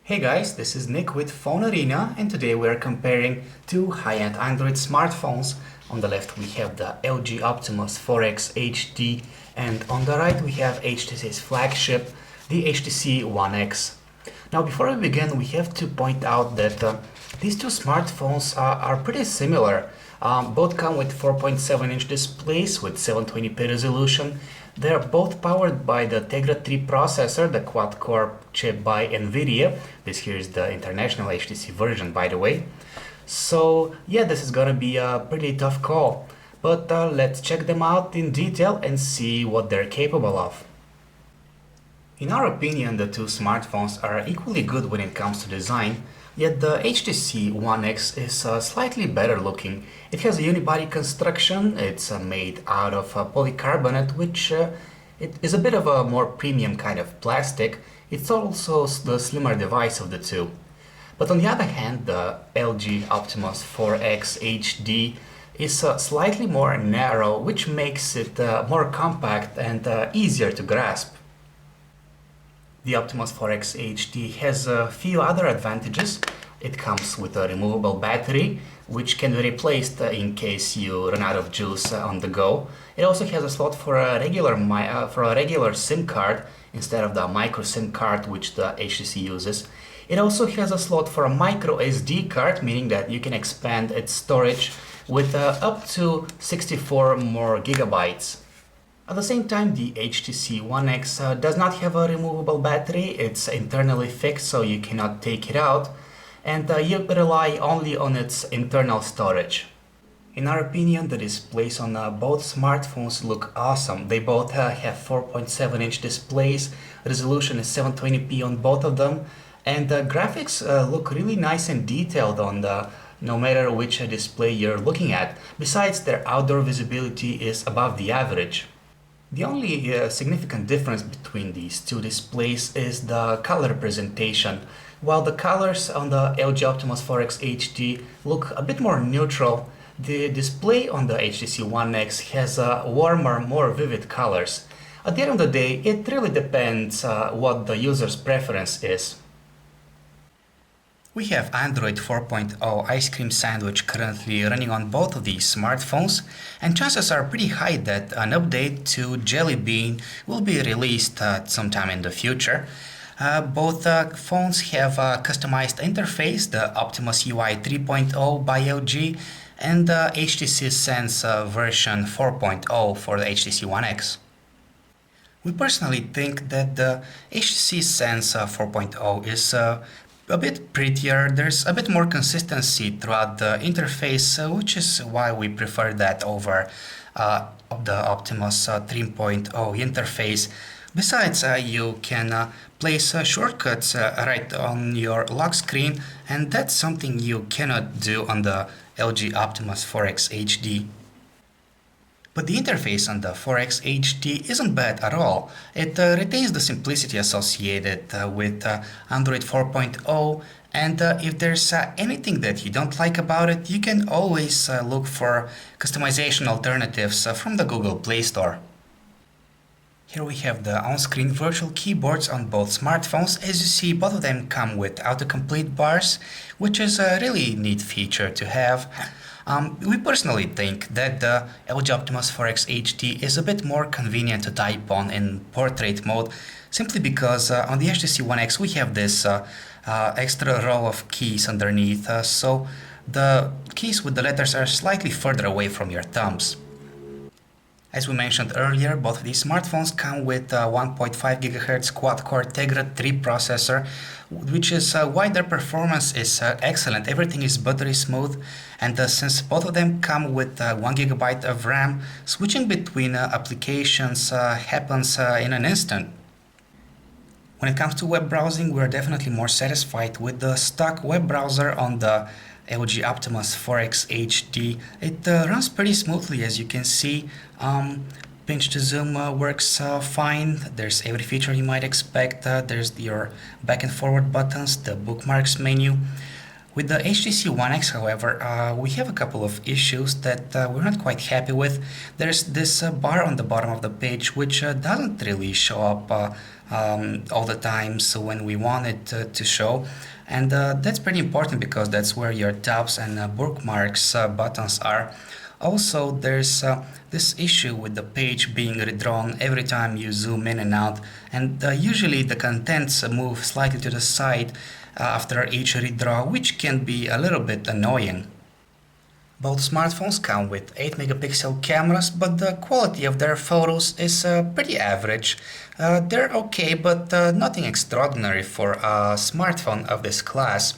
Hey guys, this is Nick with PhoneArena, and today we are comparing two high-end Android smartphones. On the left we have the LG Optimus 4X HD, and on the right we have HTC's flagship, the HTC One X. Now before we begin, we have to point out that these two smartphones are pretty similar. Both come with 4.7-inch displays with 720p resolution. They are both powered by the Tegra 3 processor, the quad-core chip by NVIDIA. This here is the international HTC version, by the way. So yeah, this is gonna be a pretty tough call. But let's check them out in detail and see what they're capable of. In our opinion, the two smartphones are equally good when it comes to design, yet the HTC One X is slightly better looking. It has a unibody construction, it's made out of polycarbonate, which it is a bit of a more premium kind of plastic. It's also the slimmer device of the two. But on the other hand, the LG Optimus 4X HD is slightly more narrow, which makes it more compact and easier to grasp. The Optimus 4X HD has a few other advantages. It comes with a removable battery, which can be replaced in case you run out of juice on the go. It also has a slot for a regular SIM card instead of the micro SIM card which the HTC uses. It also has a slot for a micro SD card, meaning that you can expand its storage with up to 64 more gigabytes. At the same time, the HTC One X does not have a removable battery. It's internally fixed, so you cannot take it out, and you rely only on its internal storage. In our opinion, the displays on both smartphones look awesome. They both have 4.7-inch displays, resolution is 720p on both of them, and the graphics look really nice and detailed on no matter which display you're looking at. Besides, their outdoor visibility is above the average. The only significant difference between these two displays is the color presentation. While the colors on the LG Optimus 4X HD look a bit more neutral, the display on the HTC One X has warmer, more vivid colors. At the end of the day, it really depends what the user's preference is. We have Android 4.0 Ice Cream Sandwich currently running on both of these smartphones, and chances are pretty high that an update to Jelly Bean will be released sometime in the future. Both phones have a customized interface, the Optimus UI 3.0 by LG and the HTC Sense version 4.0 for the HTC One X. We personally think that the HTC Sense 4.0 is a bit prettier. There's a bit more consistency throughout the interface, which is why we prefer that over the Optimus 3.0 interface. Besides, you can place shortcuts right on your lock screen, and that's something you cannot do on the LG Optimus 4X HD. But the interface on the 4X HD isn't bad at all. It retains the simplicity associated with Android 4.0, and if there's anything that you don't like about it, you can always look for customization alternatives from the Google Play Store. Here we have the on-screen virtual keyboards on both smartphones. As you see, both of them come with autocomplete bars, which is a really neat feature to have. We personally think that the LG Optimus 4X HD is a bit more convenient to type on in portrait mode, simply because on the HTC One X we have this extra row of keys underneath, so the keys with the letters are slightly further away from your thumbs. As we mentioned earlier, both of these smartphones come with a 1.5 GHz quad-core Tegra 3 processor, which is why their performance is excellent. Everything is buttery smooth, and since both of them come with 1 GB of RAM, switching between applications happens in an instant. When it comes to web browsing, we're definitely more satisfied with the stock web browser on the LG Optimus 4X HD. It runs pretty smoothly, as you can see. Pinch to zoom works fine. There's every feature you might expect. There's your back and forward buttons, the bookmarks menu. With the HTC One X, however, we have a couple of issues that we're not quite happy with. There's this bar on the bottom of the page which doesn't really show up all the times when we want it to show. And that's pretty important because that's where your tabs and bookmarks buttons are. Also, there's this issue with the page being redrawn every time you zoom in and out, and usually the contents move slightly to the side after each redraw, which can be a little bit annoying. Both smartphones come with 8 megapixel cameras, but the quality of their photos is pretty average. They're okay, but nothing extraordinary for a smartphone of this class.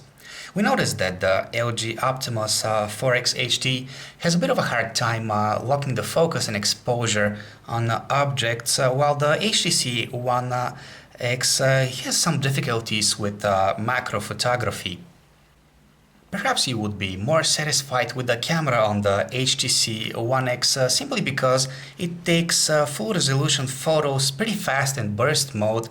We noticed that the LG Optimus 4X HD has a bit of a hard time locking the focus and exposure on objects, while the HTC One X has some difficulties with macro photography. Perhaps you would be more satisfied with the camera on the HTC One X simply because it takes full resolution photos pretty fast in burst mode,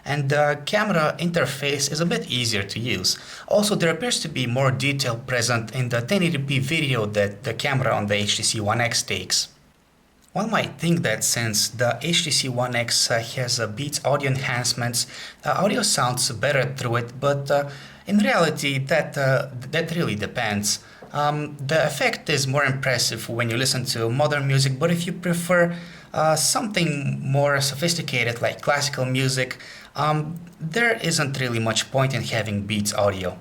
and the camera interface is a bit easier to use. Also, there appears to be more detail present in the 1080p video that the camera on the HTC One X takes. One might think that since the HTC One X has Beats audio enhancements, the audio sounds better through it, but in reality that really depends. The effect is more impressive when you listen to modern music, but if you prefer something more sophisticated like classical music, there isn't really much point in having Beats audio.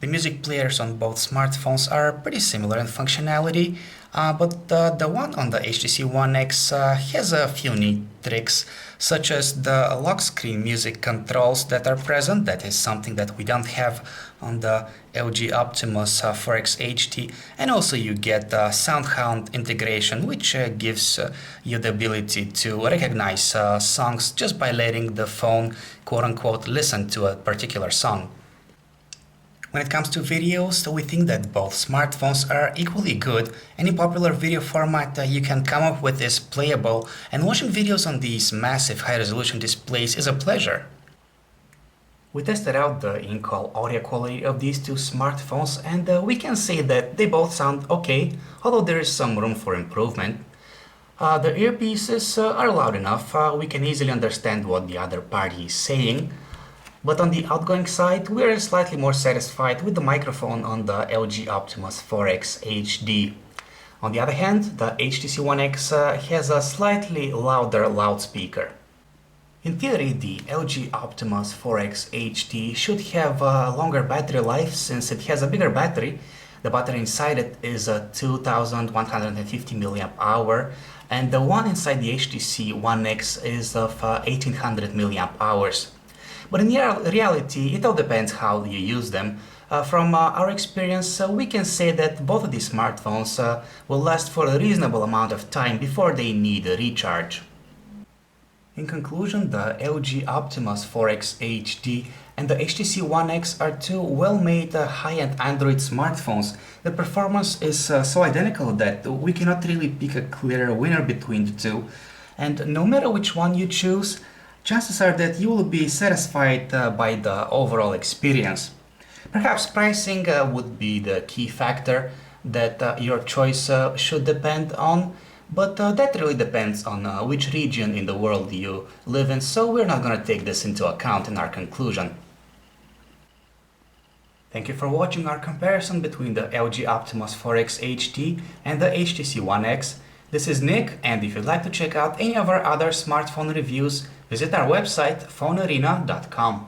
The music players on both smartphones are pretty similar in functionality, but the one on the HTC One X has a few neat tricks, such as the lock screen music controls that are present. That is something that we don't have on the LG Optimus 4X HD, and also you get SoundHound integration, which gives you the ability to recognize songs just by letting the phone quote-unquote listen to a particular song. When it comes to videos, we think that both smartphones are equally good. Any popular video format you can come up with is playable, and watching videos on these massive high-resolution displays is a pleasure. We tested out the in-call audio quality of these two smartphones, and we can say that they both sound okay, although there is some room for improvement. The earpieces are loud enough, we can easily understand what the other party is saying. But on the outgoing side, we are slightly more satisfied with the microphone on the LG Optimus 4X HD. On the other hand, the HTC One X has a slightly louder loudspeaker. In theory, the LG Optimus 4X HD should have a longer battery life since it has a bigger battery. The battery inside it is a 2150 mAh, and the one inside the HTC One X is of 1800 mAh. But in reality, it all depends how you use them. From our experience, we can say that both of these smartphones will last for a reasonable amount of time before they need a recharge. In conclusion, the LG Optimus 4X HD and the HTC One X are two well-made high-end Android smartphones. The performance is so identical that we cannot really pick a clear winner between the two. And no matter which one you choose, chances are that you will be satisfied by the overall experience. Perhaps pricing would be the key factor that your choice should depend on, but that really depends on which region in the world you live in, so we're not going to take this into account in our conclusion. Thank you for watching our comparison between the LG Optimus 4X HD and the HTC One X. This is Nick, and if you'd like to check out any of our other smartphone reviews, visit our website phonearena.com.